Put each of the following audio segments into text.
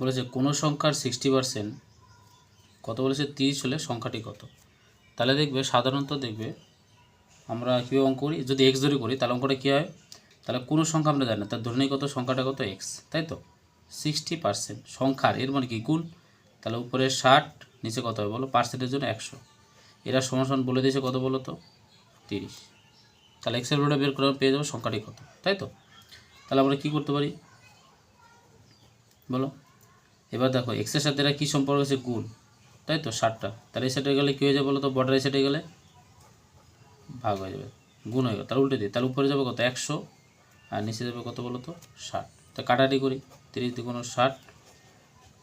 বলেছে কোনো সংখ্যার 60% কত বলেছে 30 হলে সংখ্যাটি কত। তাহলে দেখবে সাধারণত দেখবে আমরা কীভাবে অঙ্ক করি, যদি এক্স ধরে করি তাহলে অঙ্কটা কী হয়, তাহলে কোনো সংখ্যা আমরা জানি না, তার ধরে নিই কত সংখ্যাটা কত এক্স, তাই তো 60% সংখ্যার এর মানে কি গুণ, তাহলে উপরে 60 নিচে কত হবে বলো, পার্সেন্টের জন্য 100, এরা সমান বলে দিয়েছে কত বলো তো 30। তাহলে এক্সের ভ্যালুটা বের করে পেয়ে যাবো সংখ্যাটি কত, তাই তো। তাহলে আমরা কী করতে পারি বলো, এবার দেখো এক্সের সাথে এরা কী সম্পর্ক আছে গুণ, তাই তো 60টা, তাহলে এই সাইডে গেলে কী হয়ে যাবে বলো তো, বর্ডার এই সাইডে গেলে ভাগ হয়ে যাবে, গুণ হয়ে গেল, তাহলে উল্টে দিই, তাহলে উপরে যাবে কত 100 আর নিচে যাবে কত বলো তো 60, তা কাটাটি করি 30 দ্বিগুণ 60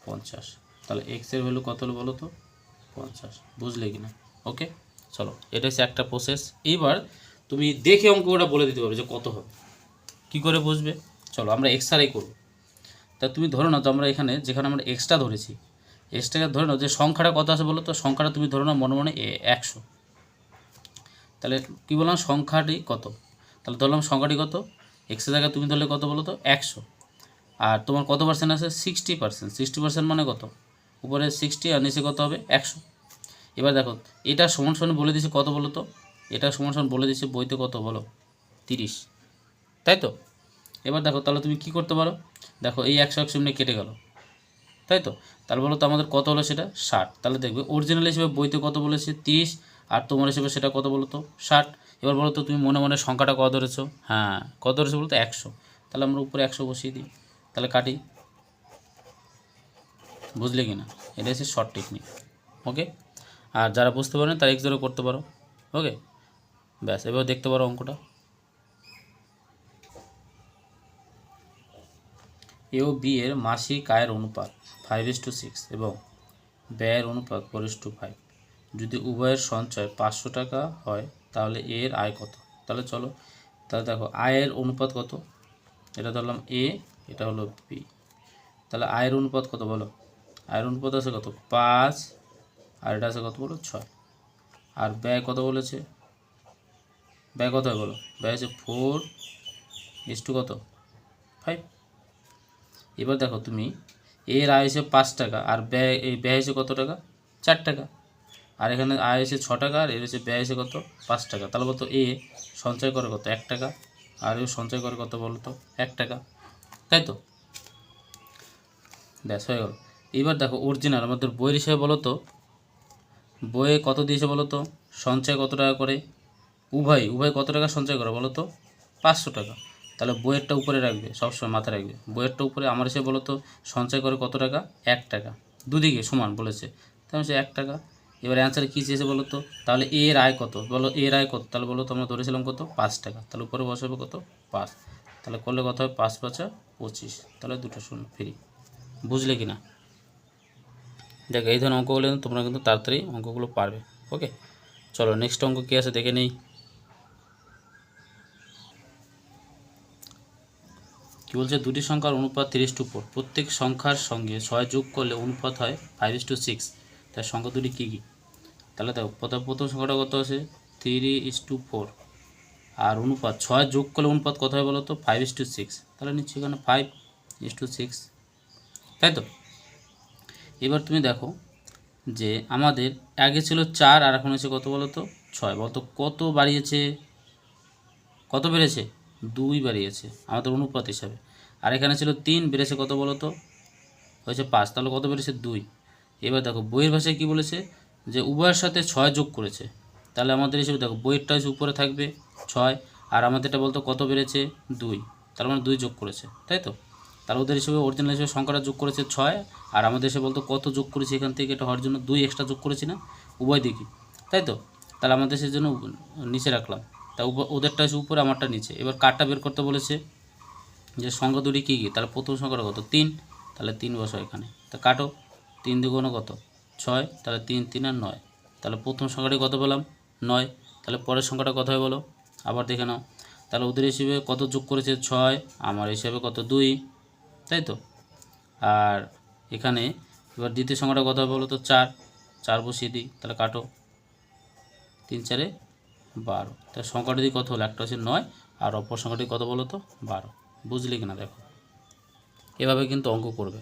50, তাহলে এক্সের ভ্যালু কত হলো বলো তো 50, বুঝলে কি না। ওকে চলো, এটা হচ্ছে একটা প্রসেস। এইবার তুমি দেখে অঙ্কটা বলে দিতে পারবে যে কত হবে, কী করে বুঝবে, চলো আমরা এক্সট্রাই করবো। তা তুমি ধরে নাও তো আমরা এখানে যেখানে আমরা এক্সট্রা ধরেছি, এক্সট্রাকে ধরে নাও যে সংখ্যাটা কত আছে বলো তো, সংখ্যাটা তুমি ধরে নাও মনে মনে 100, তাহলে কী বললাম সংখ্যাটি কত, তাহলে ধরলাম সংখ্যাটি কত, এক্সের জায়গায় তুমি ধরলে কত বলো তো 100, আর তোমার কত পার্সেন্ট আছে 60%, 60% মানে কত, উপরে 60 আর নিচে কত হবে 100। এবার দেখো এটা সমান সমান বলে দিয়েছে কত বলো তো, এটা সমান সমান বলে দিয়েছে বইতে কত বলো 30, তাই তো। এবার দেখো তাহলে তুমি কি করতে পারো, দেখো এই 100 এমনি কেটে গেল, তাই তো, তাহলে বলো তো আমাদের কত হলো সেটা 60, তাহলে দেখবে অরিজিনাল হিসেবে বইতে কত বলেছে 30, আর তোমার হিসেবে সেটা কত বলো তো 60। এবার বলো তো তুমি মনে মনে সংখ্যাটা কত ধরেছো, হ্যাঁ কত ধরেছো বলো তো 100, তাহলে আমরা উপরে 100 বসিয়ে দিই, তাহলে কাটি, বুঝলে কি না, এটা হচ্ছে শর্ট টেকনিক। ওকে, আর যারা বুঝতে পারেন তারা এক্স ধরে করতে পারো। ওকে ব্যাস, এবার দেখতে পারো অঙ্কটা, এ ও বি এর মাসিক আয়ের অনুপাত 5:6 এবং ব্যয়ের অনুপাত 4:5, যদি উভয়ের সঞ্চয় 500 টাকা হয় তাহলে এর আয় কত। তাহলে চলো, তাহলে দেখো আয়ের অনুপাত কত, এটা ধরলাম এ, এটা হলো বি, তাহলে আয়ের অনুপাত কত বলো, আয়ের অনুপাত আছে কত 5, আর এটা আছে কত বলো 6, আর ব্যয় কত বলেছে, ব্যয় কত হয় বলো, ব্যয় আছে 4:5, এবার দেখো তুমি এর আয় হয়েছে 5 টাকা আর ব্যয় হয়েছে কত টাকা 4 টাকা, আর এখানে আয় হয়েছে 6 টাকা আর এর হচ্ছে ব্যয় হয়েছে কত 5 টাকা, তাহলে বলতো এ সঞ্চয় করে কত 1 টাকা আর এ সঞ্চয় করে কত বলো তো 1 টাকা, তাই তো, ব্যাস হয়ে গেল। এবার দেখো অরিজিনাল আমাদের বইয়ের হিসেবে বলো তো, বইয়ে কত দিয়েছে বলো তো, সঞ্চয় কত টাকা করে, উভয় কত টাকা সঞ্চয় করে বলো তো 500 টাকা, তাহলে বইয়েরটা উপরে রাখবে, সবসময় মাথায় রাখবে বইয়েরটা উপরে, আমার হিসেবে বলো তো সঞ্চয় করে কত টাকা 1 টাকা, দুদিকে সমান বলেছে, তাহলে হচ্ছে 1 টাকা। এবার অ্যান্সারে কী চেয়েছে বলো তো, তাহলে এর আয় কত বলো, এর আয় কত, তাহলে বলো তো আমরা ধরেছিলাম কত 5 টাকা, তাহলে উপরে বসাবে কত 5, তাহলে করলে কত হয় 5 5 25, তাহলে 2টা শূন্য ফ্রি, বুঝলে কি না। দেখো এই ধরনের অঙ্কগুলো তোমরা কিন্তু তাড়াতাড়ি অঙ্কগুলো পারবে। ওকে চলো নেক্সট অঙ্ক কী আছে দেখে নেই। কী বলছে, দুটি সংখ্যার অনুপাত 3:4, প্রত্যেক সংখ্যার সঙ্গে 6 যোগ করলে অনুপাত হয় 5:6, তার সংখ্যা দুটি কী কী। তাহলে দেখো প্রথম সংখ্যাটা কত আছে 3:4, আর অনুপাত 6 যোগ করলে অনুপাত কত হয় বলো তো 5:6, তাহলে নিচ্ছি এখানে 5:6, তাই তো। এবার তুমি দেখো যে আমাদের আগে ছিল 4 আর এখন হচ্ছে কত বলো তো 6, বলতো কত বাড়িয়েছে, কত বেড়েছে 2 বাড়িয়েছে আমাদের অনুপাত হিসাবে, আর এখানে ছিল 3 বেড়েছে কত বলো তো হয়েছে 5, তাহলে কত বেড়েছে 2। এবার দেখো বইয়ের ভাষায় কী বলেছে যে উভয়ের সাথে 6 যোগ করেছে, তাহলে আমাদের হিসেবে দেখো বইয়েরটা উপরে থাকবে 6 আর আমাদেরটা বলতো কত বেড়েছে 2, তার মানে 2 যোগ করেছে, তাই তো। তাহলে ওদের হিসেবে অরিজিনাল হিসেবে সংখ্যাটা যোগ করেছে 6, আর আমাদের হিসেবে বলতো কত যোগ করেছে এখান থেকে, এটা হওয়ার জন্য 2 এক্সট্রা যোগ করেছি না উভয় দিকে, তাই তো। তাহলে আমাদের সেই জন্য নিচে রাখলাম, তা ওদেরটা এসে উপরে আমারটা নিচে। এবার কারটা বের করতে বলেছে যে সংখ্যা দুটি কী কী, তাহলে প্রথম সংখ্যাটা কত 3, তাহলে 3 বসো এখানে, তা কাটো 3 দ্বিগুণে কত 6, তাহলে 3 3 আর 9, তাহলে প্রথম সংখ্যাটি কত পেলাম 9, তাহলে পরের সংখ্যাটা কত হয় বলো আবার দেখে নাও, তাহলে ওদের হিসেবে কত যোগ করেছে 6, আমার হিসেবে কত 2, তাই তো। আর এখানে এবার দ্বিতীয় সংখ্যাটা কত হবে বলো তো 4 বসিয়ে দিই, তাহলে কাটো 3 4 12, তার সংখ্যাটি কত হলো, একটা হচ্ছে 9 আর অপর সংখ্যাটি কত বলো তো 12, বুঝলি কিনা। দেখো এভাবে কিন্তু অঙ্ক করবে।